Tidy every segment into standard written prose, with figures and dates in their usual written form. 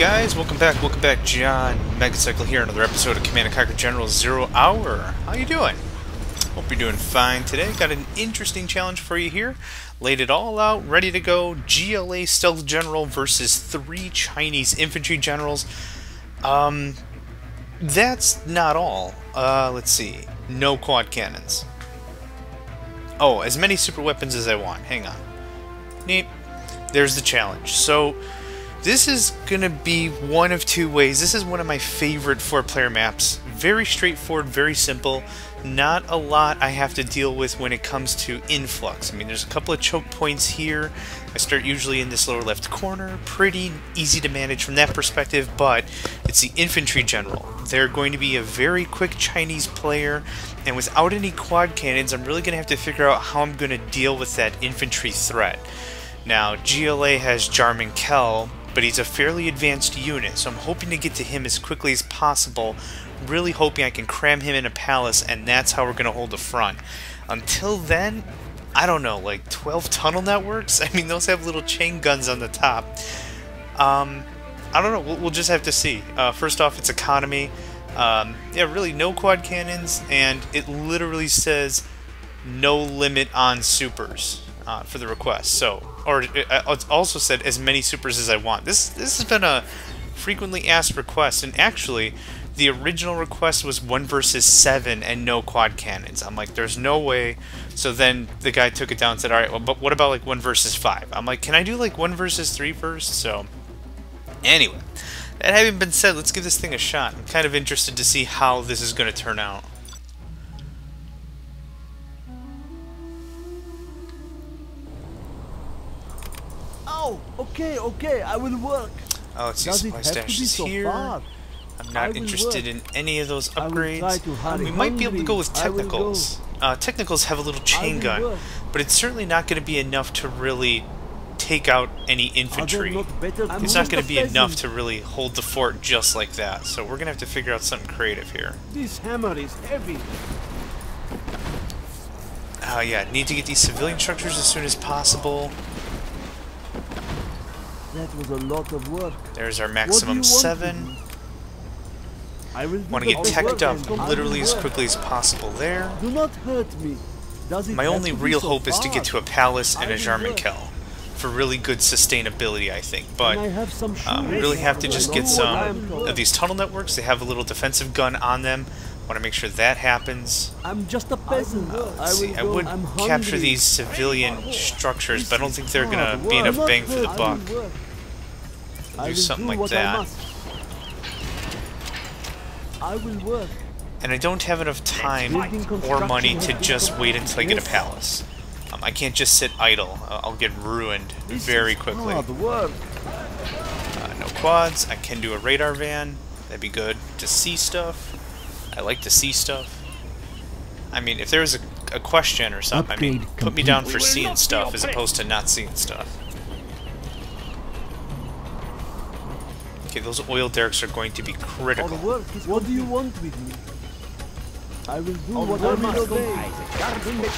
guys? Welcome back. John Megacycle here, another episode of Command & Conquer Generals 0 Hour. How you doing? Hope you're doing fine today. Got an interesting challenge for you here. Laid it all out, ready to go. GLA Stealth General versus 3 Chinese Infantry Generals. That's not all. Let's see. No quad cannons. Oh, as many super weapons as I want. Hang on. Neat. There's the challenge. So, this is going to be one of two ways. This is one of my favorite 4-player maps. Very straightforward, very simple. Not a lot I have to deal with when it comes to influx. I mean, there's a couple of choke points here. I start usually in this lower left corner. Pretty easy to manage from that perspective, but it's the Infantry General. They're going to be a very quick Chinese player, and without any quad cannons, I'm really going to have to figure out how I'm going to deal with that infantry threat. Now, GLA has Jarman Kell, but he's a fairly advanced unit, so I'm hoping to get to him as quickly as possible. Really hoping I can cram him in a palace, and that's how we're going to hold the front. Until then, I don't know, like 12 tunnel networks? I mean, those have little chain guns on the top. I don't know, we'll just have to see. First off, it's economy. Yeah, really no quad cannons, and it literally says no limit on supers for the request. So, or it also said as many supers as I want. This has been a frequently asked request, and actually the original request was 1 versus 7 and no quad cannons. I'm like, there's no way. So then the guy took it down and said, alright, well, but what about like 1 versus 5? I'm like, can I do like 1 versus 3 first? So anyway, that having been said, let's give this thing a shot. I'm kind of interested to see how this is going to turn out. Oh, okay, I will work. Oh, let's see, supply stashes here. I'm not interested in any of those upgrades. We might be able to go with technicals. Technicals have a little chain gun, but it's certainly not going to be enough to really take out any infantry. It's not going to be enough to really hold the fort just like that, so we're going to have to figure out something creative here. This hammer is heavy. Yeah, need to get these civilian structures as soon as possible. That was a lot of work. There's our maximum 7. Want to get teched up literally as quickly as possible there. Do not hurt me. My only real hope is to get to a palace and a Jarman Kell for really good sustainability, I think. But we really have to just get some of these tunnel networks. They have a little defensive gun on them. Want to make sure that happens. I'm just a peasant. Let's see. I would capture these civilian structures, but I don't think they're gonna be enough bang for the buck. I'll do something like that. I will work. And I don't have enough time or money to just wait until I get a palace. I can't just sit idle. I'll get ruined very quickly. No quads. I can do a radar van. That'd be good to see stuff. I like to see stuff. I mean, if there was a question or something, I mean, put me down for seeing stuff as opposed to not seeing stuff. Okay, those oil derricks are going to be critical. What do you want with me? I will do what I must obey.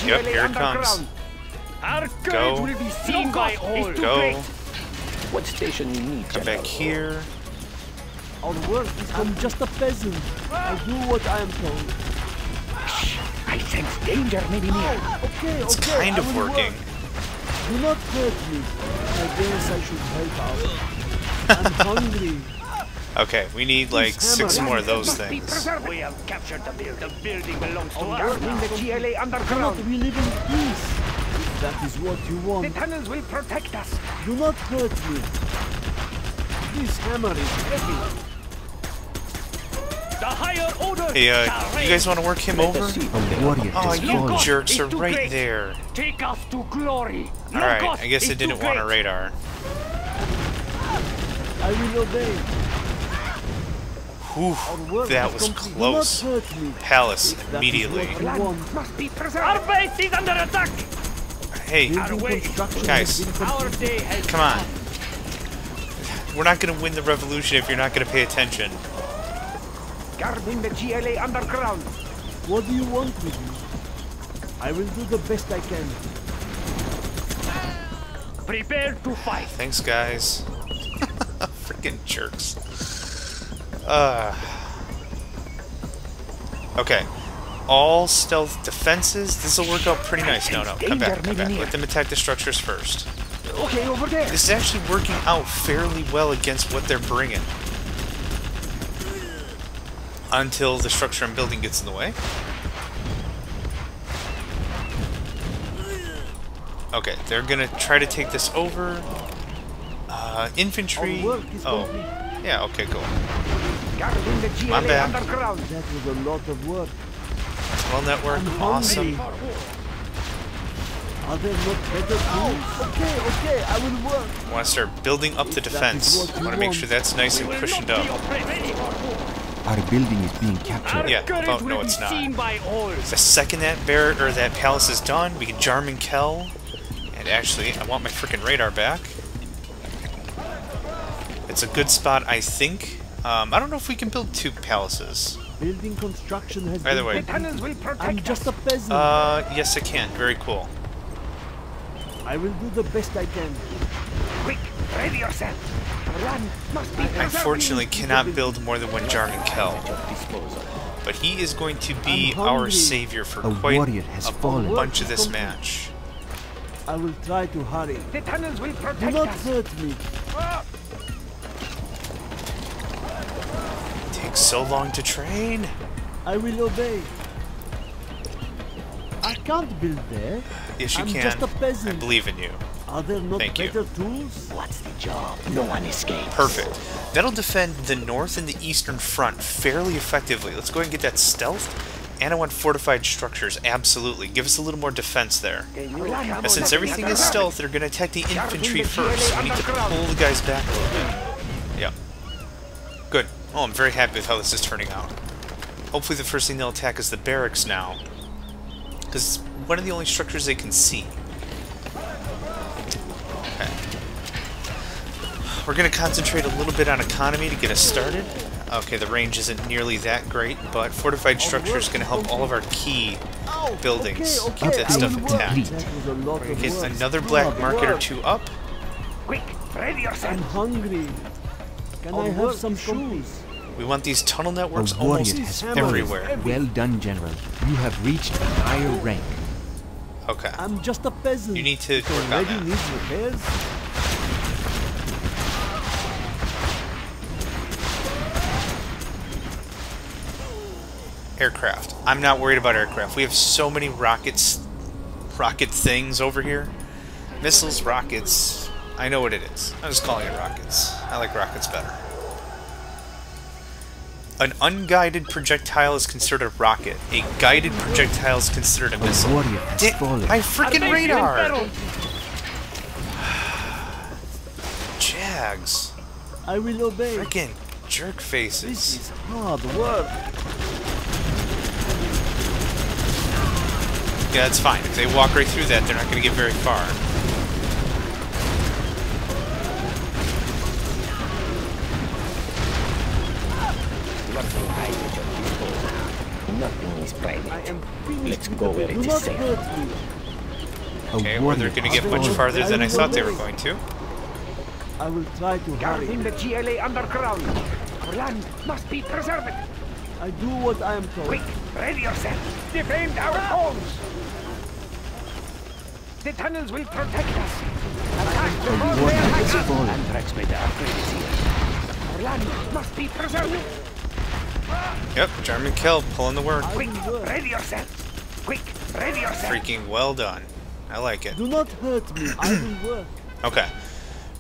Yep, here it comes. Go. Go. What station you need? Come back here. Our work is I'm just a peasant. I do what I am told. I sense danger maybe near. Okay, it's kind of working. Do not hurt me. I guess I should help out. I'm hungry. Okay, we need like 6 more of those things. We have captured the building. The building belongs to us now. The GLA underground. We live in peace. If that is what you want. The tunnels will protect us. Do not hurt me. This hammer is heavy. The higher order. Hey, you guys want to work him over? Oh, you jerks are right there. Take us to glory. Alright, I guess I didn't want a radar. I will obey. Whew, that was close. Palace immediately. Our base is under attack. Hey, guys, come on. We're not going to win the revolution if you're not going to pay attention. Guarding the GLA underground. What do you want with me? I will do the best I can. Prepare to fight. Thanks, guys. Freaking jerks. Okay. All stealth defenses. This will work out pretty nice. No, come back, come back. Let them attack the structures first. Okay, over there. This is actually working out fairly well against what they're bringing. Until the structure I'm building gets in the way. Okay, they're gonna try to take this over. Infantry. Oh, yeah. Okay, cool. I'm back. That was a lot of work. Well, network, awesome. Are there not better tools? Okay, I will work. I want to start building up the defense. I want to make sure that's nice and cushioned up. Our building is being captured. Yeah, oh, no, it's not. The second that palace is done, we can Jarman Kell. And actually, I want my freaking radar back. It's a good spot, I think. I don't know if we can build 2 palaces. Building construction has Either way. I'm just a peasant. Yes, I can. Very cool. I will do the best I can. Quick, ready yourself. Run must be I unfortunately cannot build more than 1 Jarman Kell. But he is going to be our savior for quite a bunch of this match. I will try to hurry. The tunnels will protect Do not us. hurt me. Takes so long to train. I will obey. I can't build there. Yes, you I'm can. just a I peasant. believe in you. Are there not Thank you. better tools? What's the job? No one escapes. Perfect. That'll defend the north and the eastern front fairly effectively. Let's go ahead and get that stealth. And I want fortified structures. Absolutely. Give us a little more defense there. And since everything is stealth, they're going to attack the infantry first. We need to pull the guys back a little bit. Yep. Good. Oh, I'm very happy with how this is turning out. Hopefully the first thing they'll attack is the barracks now. Because it's one of the only structures they can see. Okay. We're going to concentrate a little bit on economy to get us started. Okay, the range isn't nearly that great, but fortified structure is going to help all of our key buildings keep that stuff intact. We're going to get another black market or 2 up. Quick, ready yourself. I'm hungry. Can I have some shoes? We want these tunnel networks A warrior almost has fallen. everywhere. Well done, General. You have reached a higher rank. Okay. I'm just a peasant. You need to It work on already that. needs repairs. Aircraft. I'm not worried about aircraft. We have so many rocket things over here. Missiles, rockets. I know what it is. I'm just calling it rockets. I like rockets better. An unguided projectile is considered a rocket. A guided projectile is considered a missile. warrior has fallen. My freaking radar! Jags. I will obey. Freaking jerk This faces. is hard work. Yeah, it's fine. If they walk right through that, they're not going to get very far. Nothing is I private. am finished. Let's with go the where bit. it Do is not safe. hurt me. Okay, A or they're warrior going to has get much fallen. farther than I thought they were going to. I will try to Guard hurry. in the GLA underground. Our land must be preserved. I do what I am told. Quick, ready yourself. Defend our homes. The tunnels will protect us. Attack the A warrior has fallen. Anthrax made the upgrade is here. Our land must be preserved. Yep, Jarman Kell pulling the word. Quick, ready yourself. Quick, ready yourself. Freaking well done. I like it. Do not hurt me. I will work. Okay.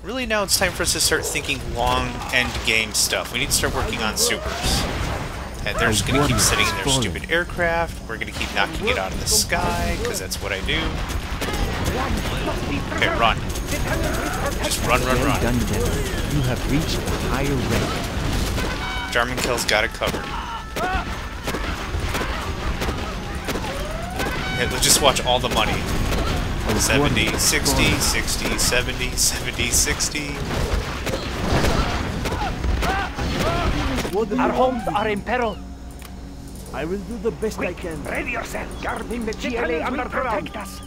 Really now it's time for us to start thinking long end game stuff. We need to start working on supers. And they're just going to keep sitting in their stupid aircraft. We're going to keep knocking it out of the sky, because that's what I do. Okay, run. Just run, run, Well run. done, General. You have reached a higher rank. Jarman Kell's got it covered. Okay, let's just watch all the money. 70, 60, 60, 70, 70, 60. Our homes are in peril. I will do the best I can. Ready yourself. Guarding the GLA underground. Protect us.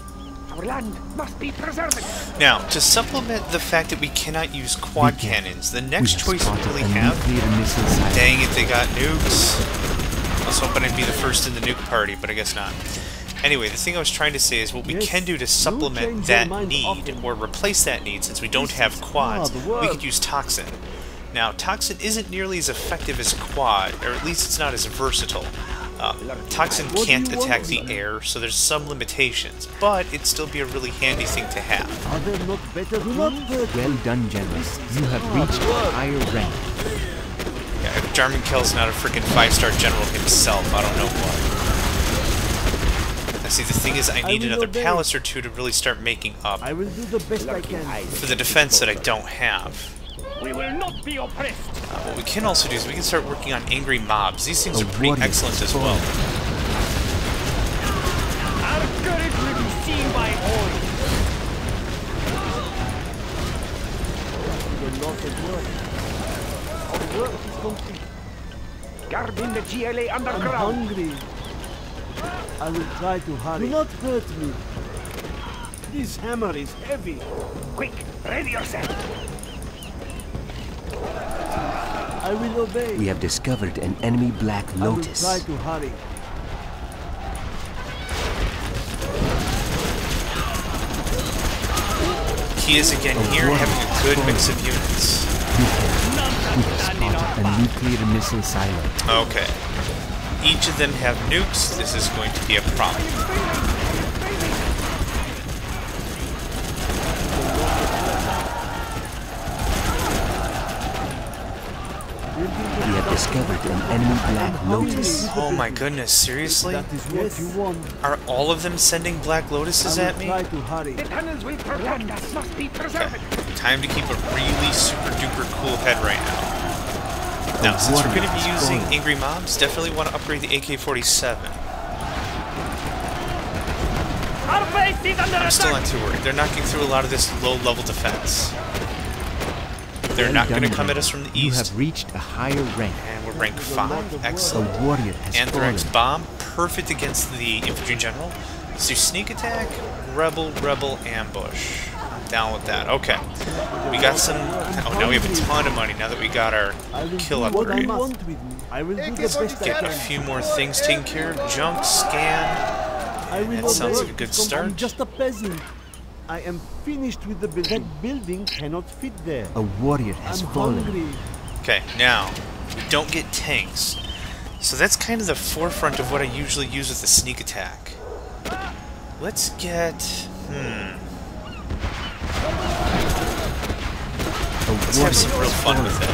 Our land must be preserved. Now, to supplement the fact that we cannot use quad cannons, the next choice we really have... Dang it, they got nukes. I was hoping I'd be the first in the nuke party, but I guess not. Anyway, the thing I was trying to say is what we can do to supplement that need, or replace that need, since we don't have quads, we could use Toxin. Now, Toxin isn't nearly as effective as Quad, or at least it's not as versatile. Toxin can't attack the air, so there's some limitations, but it'd still be a really handy thing to have. Are there not better tools? Well done, General. You have reached a higher rank. Yeah, if Jarmankel's not a freaking 5-star general himself, I don't know what. Now see, the thing is, I need another palace or two to really start making up I will do the best I can. for the defense that I don't have. We will not be oppressed. What we can also do is we can start working on angry mobs. These things are pretty excellent as well. Our courage will be seen by all. The lot of work. Our work is complete. Guarding the GLA I'm underground. hungry. I will try to hurry. Do not hurt me. This hammer is heavy. Quick, ready yourself. I will obey. We have discovered an enemy Black Lotus. I will try to hurry. He is again here having a good mix of units. We have spotted a nuclear missile silo. Okay. Each of them have nukes. This is going to be a problem. We have discovered an enemy Black Lotus. Oh my goodness, seriously? That is what you want. Are all of them sending Black Lotuses I at will me? try to hurry. The tunnels will protect us. Must be preserved. Time to keep a really super duper cool head right now. Now, since we're going to be using angry mobs, definitely want to upgrade the AK-47. Our base is under I'm still attack. not too worried. They're knocking through a lot of this low-level defense. They're not going to come at us from the You east. have reached a higher rank. And we're rank 5. Excellent. A warrior has Anthrax fallen. bomb, perfect against the infantry general. So sneak attack, rebel, ambush. I'm down with that. Okay, we got some. Oh, now we have a ton of money. Now that we got our kill What I upgrade, want with me. I will do the best I get a can. few more things taken care of. Junk scan. I will That sounds obey. like a good I'm start. just a peasant. I am finished with the building. That building cannot fit there. A warrior has I'm fallen. hungry. Okay, now we don't get tanks, so that's kind of the forefront of what I usually use with the sneak attack. Let's get. Let's have some real fun with it.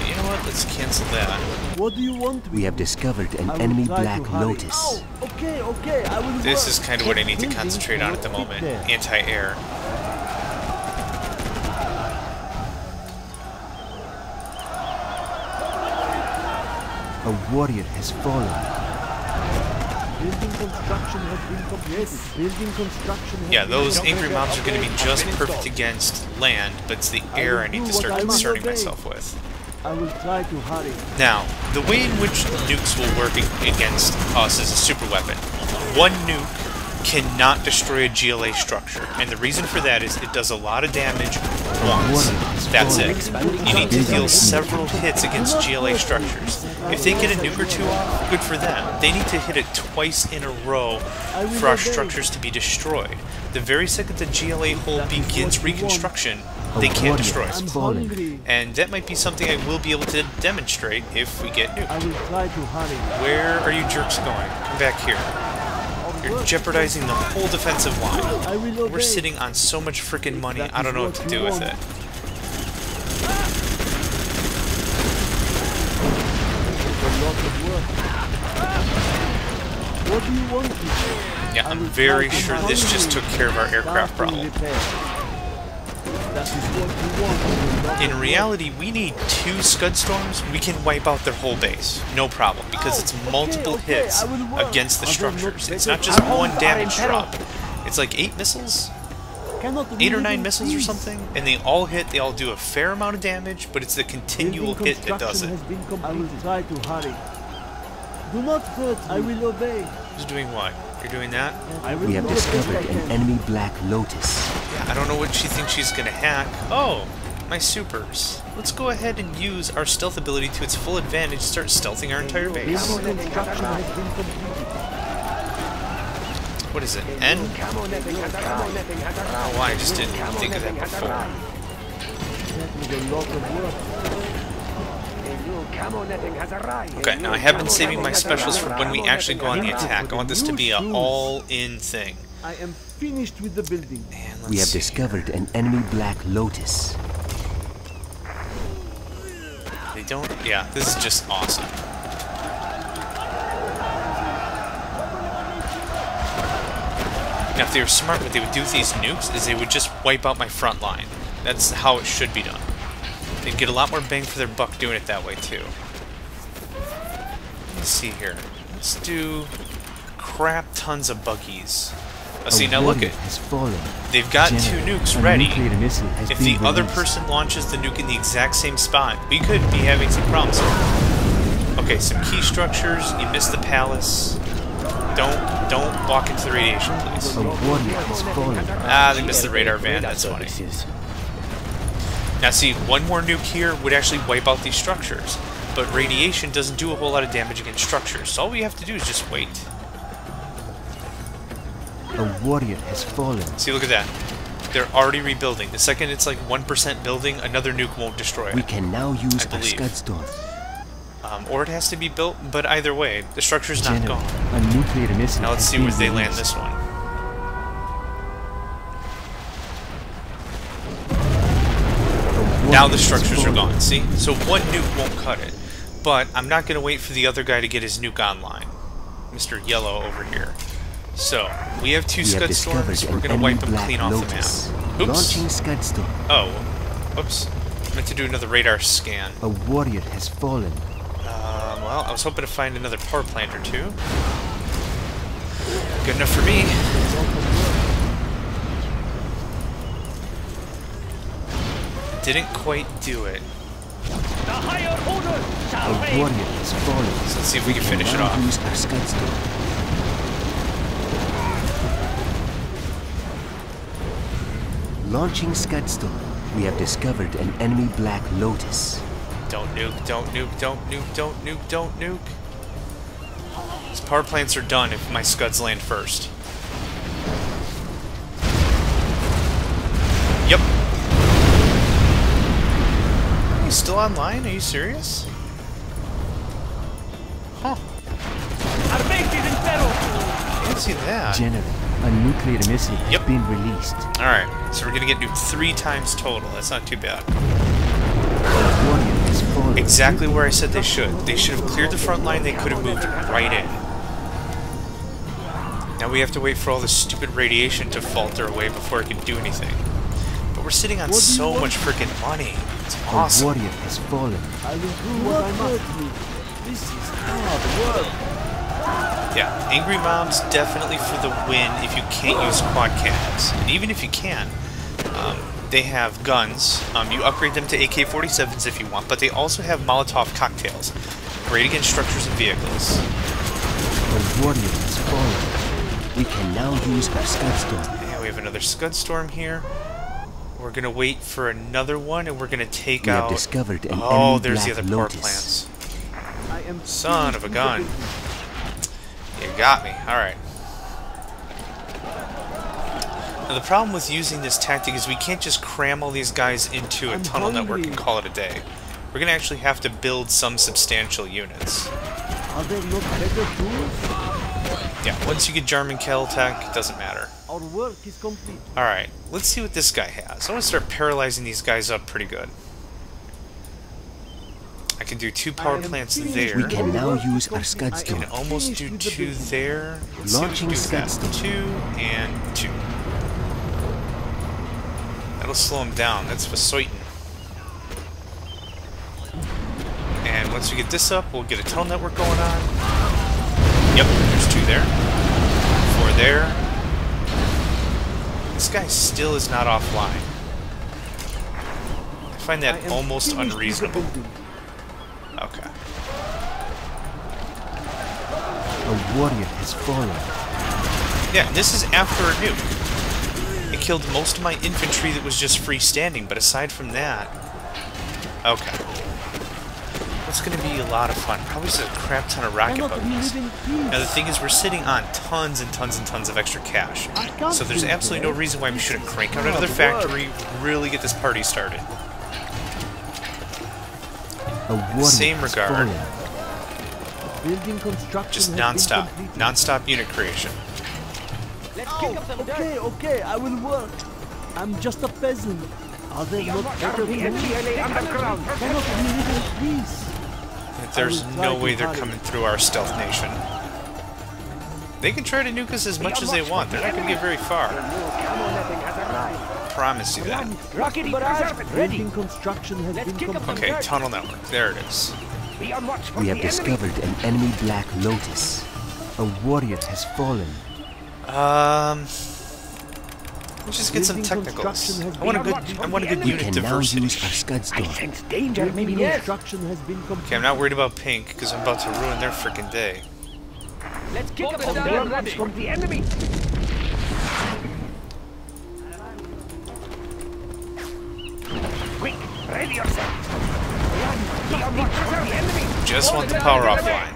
You know what? Let's cancel that. What do you want? We have discovered an I will enemy try to Black hurry. Lotus. Oh, okay, okay. I will This work. is kind of what I need to Building concentrate on at the cannot moment. fit there. Anti-air. A warrior has fallen. Building construction has been completed. Building construction has Yeah, been those completed. angry mobs are going to be just perfect against land, but it's the air I need to start concerning myself with. I will try to hurry. Now, the way in which nukes will work against us is a super weapon. One nuke cannot destroy a GLA structure, and the reason for that is it does a lot of damage once. That's it. You need to deal several hits against GLA structures. If they get a nuke or two off, good for them. They need to hit it twice in a row for our structures to be destroyed. The very second the GLA hull begins reconstruction, they can't destroy us. I'm hungry. And that might be something I will be able to demonstrate if we get nuked. I will try to hurry. Where are you jerks going? Come back here. You're jeopardizing the whole defensive line. I will obey. We're sitting on so much freaking money, I don't know what to do with it. A lot of work. What do you want to do? Yeah, I'm very sure this just took care of our aircraft problem. That is what you want. In reality, we need 2 Scud Storms, we can wipe out their whole base. No problem, because it's multiple hits against the structures. It's not just one damage drop. It's like 8 missiles? 8 or 9 missiles or something, and they all hit. They all do a fair amount of damage, but it's the continual hit that does it. I will try to hurry. Do not hurt. I will obey. Who's doing what? You're doing that? We have discovered an enemy Black Lotus. Yeah, I don't know what she thinks she's gonna hack. Oh, my supers. Let's go ahead and use our stealth ability to its full advantage. Start stealthing our entire base. What is it? N? Oh, I just didn't think of that before. Okay, now I have been saving my specials for when we actually go on the attack. I want this to be an all-in thing. I am finished with the building. Man, We have discovered an enemy Black Lotus. They don't... Yeah, this is just awesome. Now, if they were smart, what they would do with these nukes is they would just wipe out my front line. That's how it should be done. They'd get a lot more bang for their buck doing it that way, too. Let's see here. Let's do crap tons of buggies. See, now look at... They've got 2 nukes ready. If the other person launches the nuke in the exact same spot, we could be having some problems here. Okay, some key structures. You missed the palace. Don't walk into the radiation, please. Ah, they missed the radar van. That's funny. Now see, one more nuke here would actually wipe out these structures. But radiation doesn't do a whole lot of damage against structures. So all we have to do is just wait. A warrior has fallen. See, look at that. They're already rebuilding. The second it's like 1% building, another nuke won't destroy it. We can now use our Scudstorm. Or it has to be built, but either way, the structure's not gone. A nuclear missile. Now let's see where they land this one. Now the structures are gone, see? So one nuke won't cut it. But I'm not going to wait for the other guy to get his nuke online. Mr. Yellow over here. So, we have 2 Scudstorms. We're going to wipe them clean off the map. Oops. Launching Scudstorm. Oh. Oops. I meant to do another radar scan. A warrior has fallen. Well, I was hoping to find another power plant or 2. Good enough for me. Didn't quite do it. The higher order shall A warrior has fallen. So let's see if we can finish it off. Use our Scudstorm. Launching Scudstorm. We have discovered an enemy Black Lotus. Don't nuke, don't nuke, don't nuke, don't nuke, don't nuke. These power plants are done if my Scuds land first. Yep. Are you still online? Are you serious? Huh. Our base is in peril. I didn't see that. General, a nuclear missile has been released. Alright, so we're gonna get nuked 3 times total. That's not too bad. Exactly where I said they should. They should have cleared the front line, they could have moved right in. Now we have to wait for all this stupid radiation to falter away before it can do anything. But we're sitting on so much freaking money. It's awesome. A warrior has fallen. I will do what I must. This is hard work. Yeah, Angry Mobs definitely for the win if you can't use quad cannons. And even if you can, they have guns. You upgrade them to AK-47s if you want, but they also have Molotov cocktails. Great against structures and vehicles. A warrior has fallen. We can now use our Scudstorm. Yeah, we have another Scudstorm here. We're gonna wait for another one, and we're gonna take out... We have discovered an oh, enemy there's the Black other power Lotus. plants. Son of a gun. You got me. Alright. Now the problem with using this tactic is we can't just cram all these guys into a tunnel network and call it a day. We're going to actually have to build some substantial units. Are there no better tools? Yeah, once you get German Kel-Tech, it doesn't matter. Our work is complete. Alright, let's see what this guy has. I want to start paralyzing these guys up pretty good. I can do 2 power plants there. We can now use our I Scudstorm. can almost do 2 there. Let's Launching see if we do that. Scudstorm. 2 and 2. That'll slow him down. That's for certain. And once we get this up, we'll get a tunnel network going on. Yep, there's 2 there. 4 there. This guy still is not offline. I find that almost unreasonable. Okay. A warrior has fallen. Yeah, this is after a nuke. It killed most of my infantry that was just freestanding, but aside from that... Okay. It's going to be a lot of fun. Probably just a crap ton of rocket buggies. Now the thing is, we're sitting on tons and tons and tons of extra cash. So there's absolutely no reason why we shouldn't crank out another factory, really get this party started. In the same regard, just non-stop unit creation. Okay, I will work. I'm just a peasant. Are they not better than me? Cannot we live in peace? There's no way they're coming through our stealth nation. They can try to nuke us as much as they want. They're not going to get very far. I promise you that. Rocket barrage ready. Okay, tunnel network. There it is. We have discovered an enemy Black Lotus. A warrior has fallen. Let's just get some technicals. I want a good unit diversity. I sense danger, maybe yes. Okay, I'm not worried about pink because I'm about to ruin their freaking day. Let's kick up some damage from the enemy. Quick, ready yourself. Just want the power offline.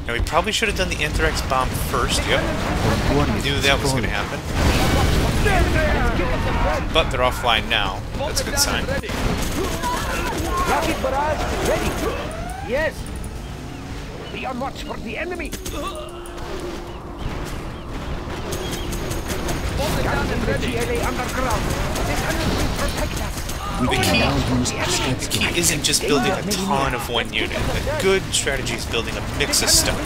Now we probably should have done the anthrax bomb first. Yep. Knew that was going to happen. But they're offline now. That's a good sign. Rocket barrage ready. Yes. Be on watch for the enemy. The key isn't just building a ton of one unit. A good strategy is building a mix of stuff.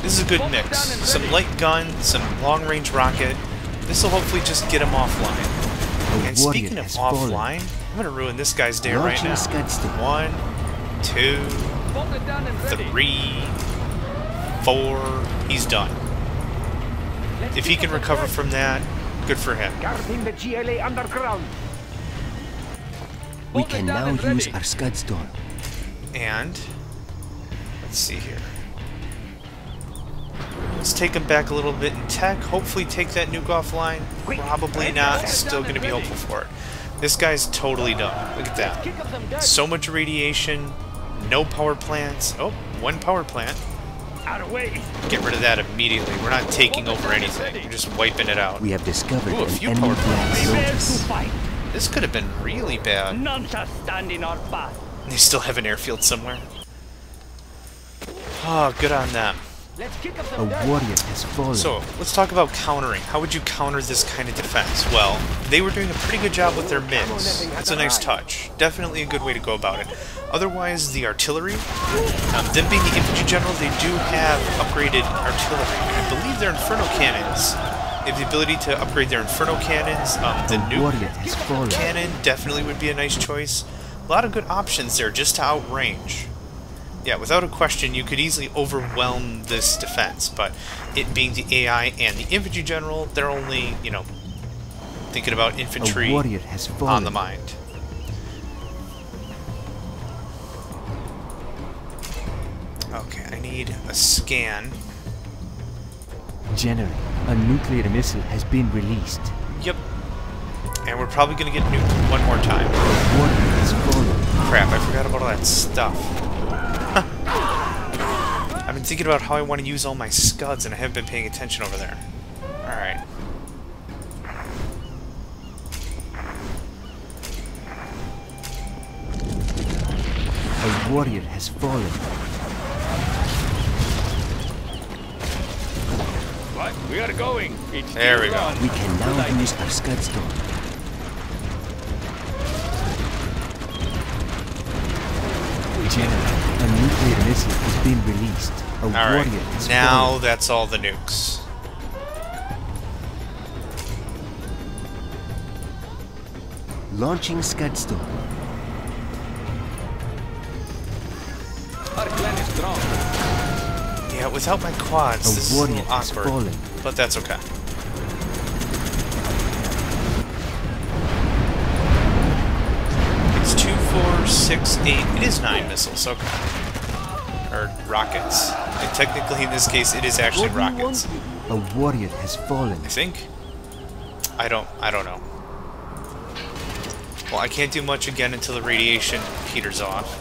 This is a good mix. Some light gun, some long-range rocket. This will hopefully just get him offline. And speaking of offline, I'm going to ruin this guy's day right now. 1, 2, 3, 4. He's done. If he can recover from that, good for him. Guarding the GLA underground. We can now use our Scudstone. And let's see here. Let's take him back a little bit in tech. Hopefully take that nuke offline. Probably not. Still going to be hopeful for it. This guy's totally done. Look at that. So much radiation. No power plants. Oh, one power plant. Out of way. Get rid of that immediately. We're not taking over anything. We're just wiping it out. We have discovered a few enemy power Black plants. Lotus. This could have been really bad. None shall stand in our path. They still have an airfield somewhere. Oh, good on them. A warrior has fallen. So, let's talk about countering. How would you counter this kind of defense? Well, they were doing a pretty good job with their MIGs. That's a nice touch. Definitely a good way to go about it. Otherwise, the artillery, them being the infantry general, they do have upgraded artillery. I believe their inferno cannons. They have the ability to upgrade their inferno cannons. The nuke cannon definitely would be a nice choice. A lot of good options there just to outrange. Yeah, without a question, you could easily overwhelm this defense, but it being the AI and the infantry general, they're only, you know, thinking about infantry on the mind. Okay, I need a scan. General, a nuclear missile has been released. Yep. And we're probably going to get nuked one more time. Crap, I forgot about all that stuff. I've been thinking about how I want to use all my scuds, and I haven't been paying attention over there. Alright. A warrior has fallen. What? We are going. There we go. We can now use our Scudstone. General, a nuclear missile has been released. A warrior has now fallen. That's all the nukes. Launching Scudstone. Our clan is strong. Yeah, without my quads, this is a little awkward. Fallen. But that's okay. 6, 8... It is 9 missiles, okay. Or rockets. And technically, in this case, it is actually rockets. A warrior has fallen. I think. I don't know. Well, I can't do much again until the radiation peters off.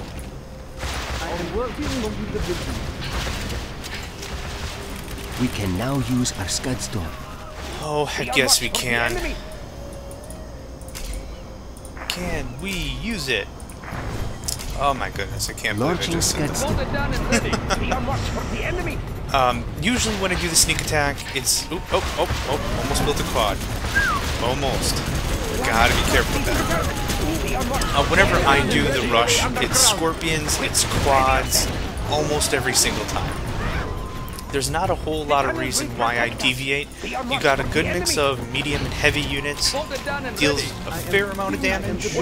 I am working on the building. We can now use our Scud Storm. Oh, heck yes we can. Can we use it? Oh my goodness, I can't believe I Launching just said Scud Storm. usually when I do the sneak attack, it's... almost built a quad. Almost. Gotta be careful with that. Whenever I do the rush, it's scorpions, it's quads, almost every single time. There's not a whole lot of reason why I deviate. You got a good mix of medium and heavy units, deals a fair amount of damage,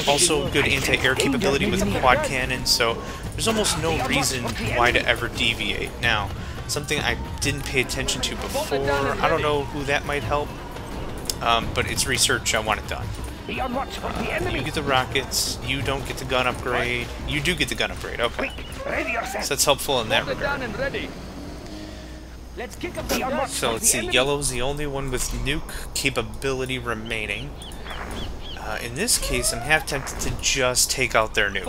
also good anti-air capability with a quad cannon, so there's almost no reason why to ever deviate. Now, something I didn't pay attention to before, I don't know who that might help, but it's research, I want it done. You get the rockets, you don't get the gun upgrade, you do get the gun upgrade, okay. So that's helpful in that regard. So let's see, yellow's the only one with nuke capability remaining. In this case, I'm half tempted to just take out their nuke.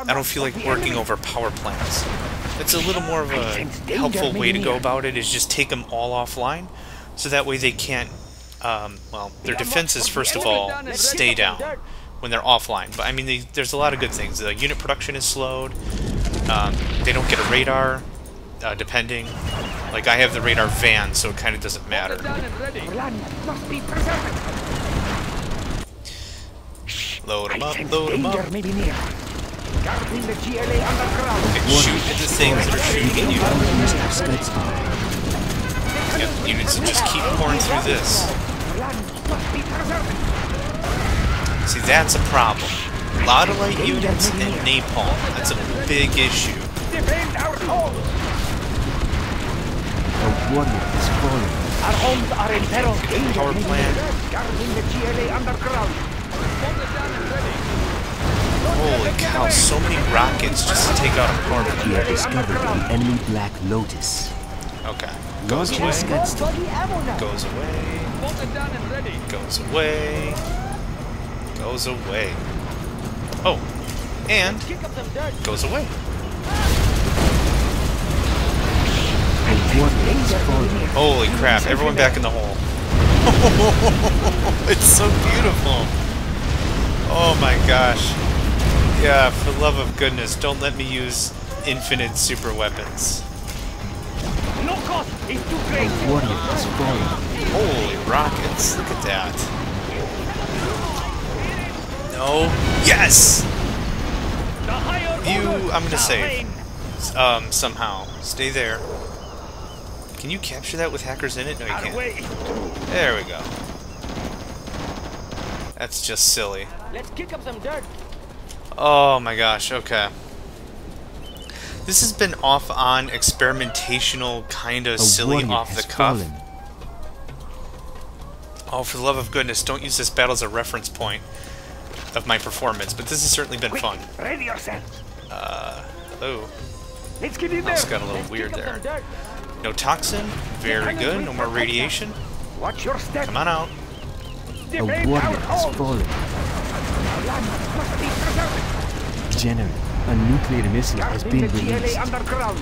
I don't feel like working over power plants. That's a little more of a helpful way to go about it, is just take them all offline, so that way they can't, well, their defenses, first of all, stay down when they're offline. But I mean, there's a lot of good things. The unit production is slowed, they don't get a radar, depending. Like, I have the radar van, so it kind of doesn't matter. Load them up, load them up. Okay, shoot at the things that are shooting at you. Yep, units that just keep pouring through this. See, that's a problem. A lot of light units and napalm. That's a big issue. A warrior has fallen. Our homes are in peril. Power plant. Guarding the GLA underground. Holy cow, so many rockets just to take out a power We plant. have discovered an enemy Black Lotus. Okay. Goes Launching away. Scud Storm. Goes away. Goes away. Goes away. Oh. And goes away. A warrior has fallen. Holy crap, everyone back in the hole. It's so beautiful. Oh my gosh. Yeah, for the love of goodness, don't let me use infinite super weapons. No cost is too great. A warrior has fallen. Holy rockets, look at that. No. Yes! The higher You, I'm gonna shall save. reign. Somehow. Stay there. Can you capture that with hackers in it? No, you Our can't. way is through. There we go. That's just silly. Let's kick up some dirt. Oh my gosh, okay. This has been off-on, experimentational, kind of A silly, warrior off the has cuff. fallen. Oh, for the love of goodness, don't use this battle as a reference point of my performance, but this has certainly been Quick, fun. ready yourself. Hello. Let's get in Mouse there. got a little weird Kick up some there. dirt. No toxin, very good. No more radiation. Watch your step. Come on out. A Defend warrior our has homes. fallen. Our land must be preserved. General, a nuclear missile has Guarding been the GLA released. underground.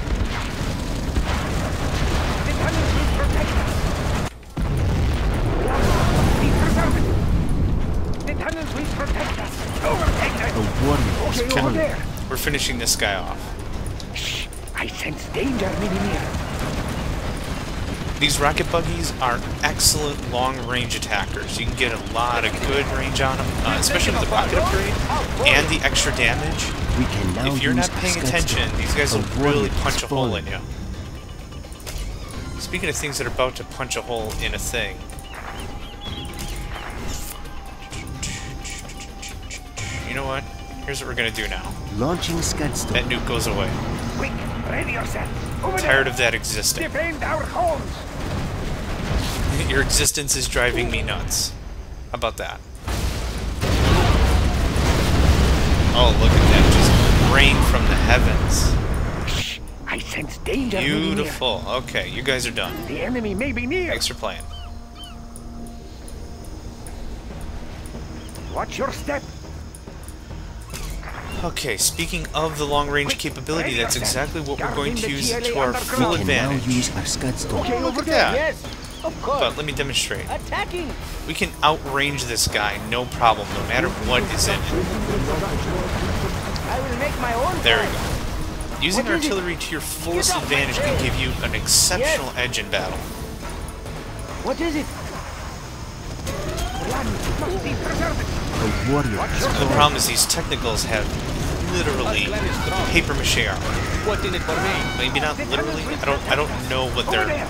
The tunnels will protect us. Land must be preserved. The tunnels will protect us. Overtake A them. warrior has Okay, over fallen. there. We're finishing this guy off. Shh. I sense danger maybe near. These rocket buggies are excellent long-range attackers. You can get a lot of good range on them, especially with the rocket upgrade and the extra damage. We can now If you're use not our paying Scud attention, Storm. these guys A will warrior really has punch a hole fallen. in you. Speaking of things that are about to punch a hole in a thing. You know what? Here's what we're gonna do now. Launching Scud Storm. That nuke goes away. Quick, ready yourself. Over Tired there. of that existing. Defend our homes. Your existence is driving me nuts. How about that? Oh, look at that. Just rain from the heavens. Shh! I sense danger. Beautiful. Okay, you guys are done. The enemy may be near. Thanks for playing. Watch your step. Okay, speaking of the long-range capability, that's exactly what we're going to use to our full We can now advantage. use our scud storm. Okay, Look over at there. that. Yes, of course. But let me demonstrate. Attacking. We can outrange this guy, no problem, no matter what is in it. I will make my own. There we go. Using artillery to your fullest advantage can give you an exceptional edge in battle. What is it? Land must be preserved. A warrior has The fallen. problem is these technicals have literally paper mache armor. What's in it for me? Maybe not literally. I don't know what Over their there.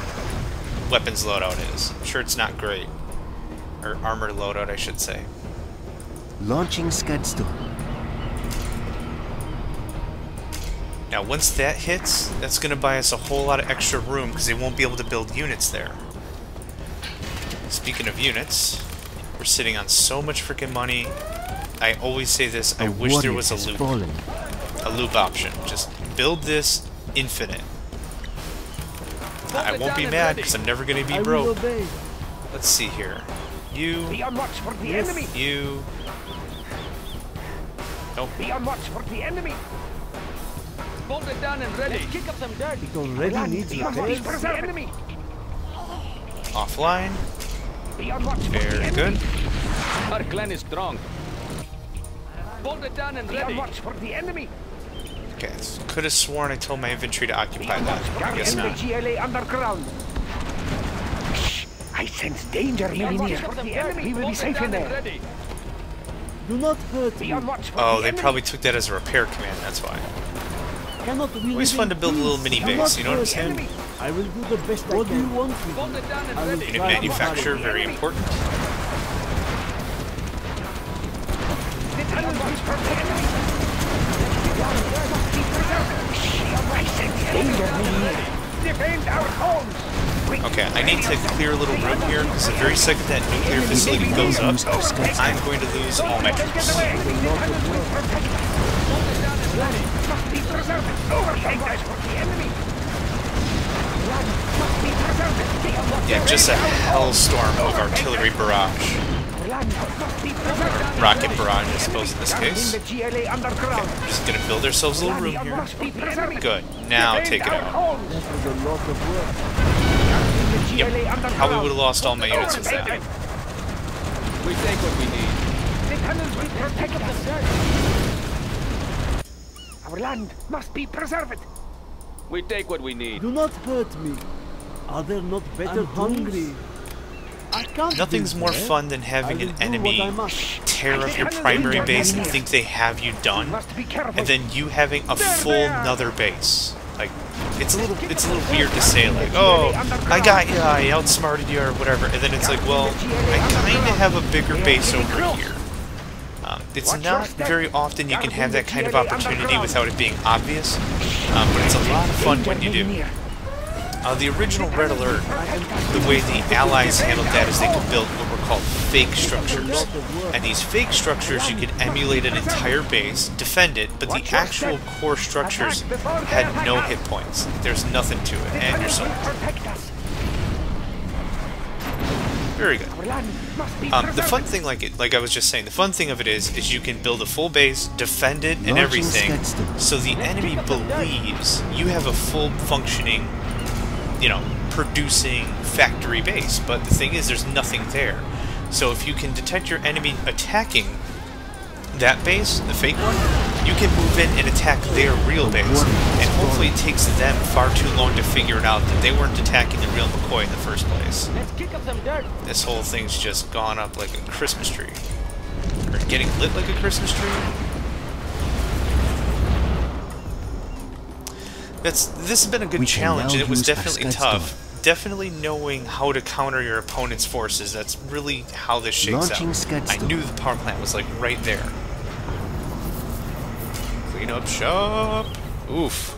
weapons loadout is. I'm sure it's not great. Or armor loadout, I should say. Launching scud storm. Now, once that hits, that's going to buy us a whole lot of extra room because they won't be able to build units there. Speaking of units, we're sitting on so much freaking money. I always say this, I A wish there warrior was a has loop. fallen. A loop option. Just build this infinite. I won't be mad because I'm never going to I be will broke. obey. Let's see here. You, Be on watch for the enemy. you. Nope. Be on watch for the enemy. Bolt it down and ready. Kick up some dirt. It already Land needs must be repairs. preserved. Enemy. Offline. Be on watch for the Very enemy. good. Our clan is strong. Bolt it down and Be on ready. watch for the enemy. Okay, could have sworn I told my infantry to occupy that. I guess Guard not. the GLA underground. Shh! I sense danger may be near. The enemy. We will be Bolt it safe in down and there. ready. Do not hurt Be me. on watch for Oh, the they enemy. probably took that as a repair command, that's why. Cannot we Always live fun in to build a little peace? mini Cannot base, you know what I'm hurt saying? me. I will do the best I can. What do you want me Bolt to it down and I will ready. Unit try to manufacture, hurry. very important. The tunnels will protect the enemy. Land must be preserved. Shh! I sense danger may be near. Defend our homes. Quick. Okay, I need to clear a little room here, because the very second that nuclear facility goes up, I'm going to lose all my Get troops. away. The tunnels will protect us. Land must be preserved. Overtake us for the enemy. Land must be preserved. Be on watch Yeah, for just a enemy. hellstorm of artillery barrage. Land must be preserved. Rocket barrage, I suppose, in this case. The GLA underground. Just gonna build ourselves a little room here. Must be preserved. Good. Now Defend take it our out. homes. That was a lot of work. The Yep. GLA underground. Probably would have lost all my units with that. We take what we need. The tunnels will protect us. Our land must be preserved. We take what we need. Do not hurt me. Are there not better hungry? I can't Nothing's be more there. fun than I having will an do enemy what I must. tear up your primary base and think they have you done, Must be careful. and then you having a full nother base. Like, it's a little weird to say, like, oh, I got you, I outsmarted you, or whatever, and then it's like, well, I kind of have a bigger base over here. It's not very often you can have that kind of opportunity without it being obvious, but it's a lot of fun when you do. The original Red Alert, the way the Allies handled that is they could build what were called fake structures. And these fake structures, you could emulate an entire base, defend it, but the actual core structures had no hit points. There's nothing to it, and you're so Protect us. very good. Our land must be The preserved. fun thing, like I was just saying, the fun thing of it is you can build a full base, defend it, and Launching everything, Scudstone. so the enemy believes you have a full functioning, you know, producing factory base. But the thing is, there's nothing there. So if you can detect your enemy attacking that base, the fake one, you can move in and attack their real base. And hopefully it takes them far too long to figure it out that they weren't attacking the real McCoy in the first place. Let's kick up some dirt. This whole thing's just gone up like a Christmas tree. Or getting lit like a Christmas tree. This has been a good We can challenge, now and it was use our definitely Scud tough. Definitely knowing how to counter your opponent's forces, that's really how this shakes Launching out. Scud I Storm. knew the power plant was like right there. Clean up shop. Oof.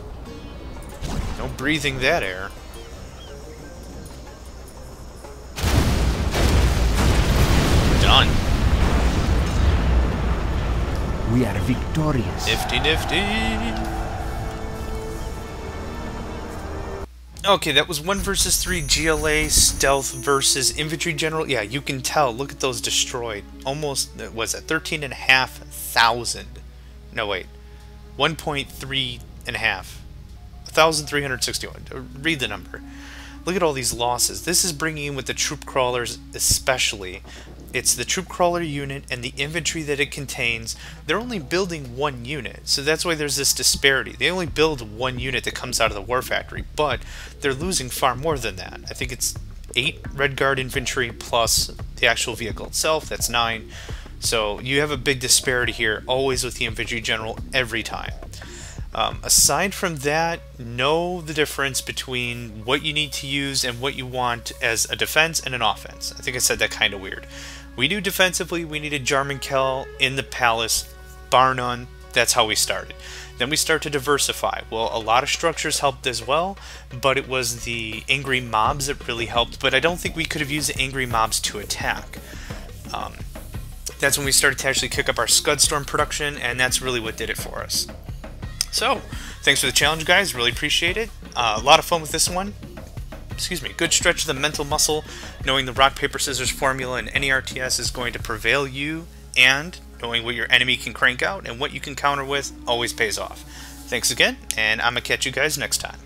No breathing that air. Done. We are victorious. Nifty, nifty. Okay, that was 1 versus 3 GLA stealth versus infantry general. Yeah, you can tell. Look at those destroyed. Almost, was it 13,500? No, wait. 1.3 and a half. 1,361. Read the number. Look at all these losses. This is bringing in with the troop crawlers especially. It's the troop crawler unit and the infantry that it contains. They're only building one unit, so that's why there's this disparity. They only build one unit that comes out of the war factory, but they're losing far more than that. I think it's 8 Red Guard infantry plus the actual vehicle itself. That's 9. So you have a big disparity here, always with the infantry general every time. Aside from that, know the difference between what you need to use and what you want as a defense and an offense. I think I said that kind of weird. We do defensively, we needed Jarmenkel in the palace, bar none. That's how we started. Then we start to diversify. Well, a lot of structures helped as well, but it was the angry mobs that really helped, but I don't think we could have used the angry mobs to attack. That's when we started to actually kick up our Scudstorm production, and that's really what did it for us. So, thanks for the challenge, guys. Really appreciate it. A lot of fun with this one. Excuse me. Good stretch of the mental muscle, knowing the rock, paper, scissors formula in any RTS is going to prevail you, and knowing what your enemy can crank out and what you can counter with always pays off. Thanks again, and I'm going to catch you guys next time.